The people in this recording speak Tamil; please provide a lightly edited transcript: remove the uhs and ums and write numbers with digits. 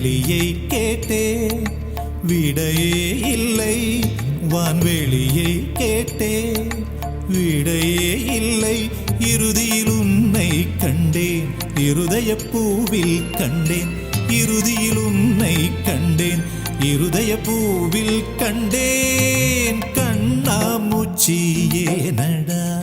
வான்வெளியை கேட்டேன், விடையே இல்லை. வான்வெளியை கேட்டேன், விடையே இல்லை. இறுதியில் உன்னை கண்டேன், இருதய பூவில் கண்டேன். இறுதியில் உன்னை கண்டேன், இருதய பூவில் கண்டேன். கண்ணாமூச்சியே நடா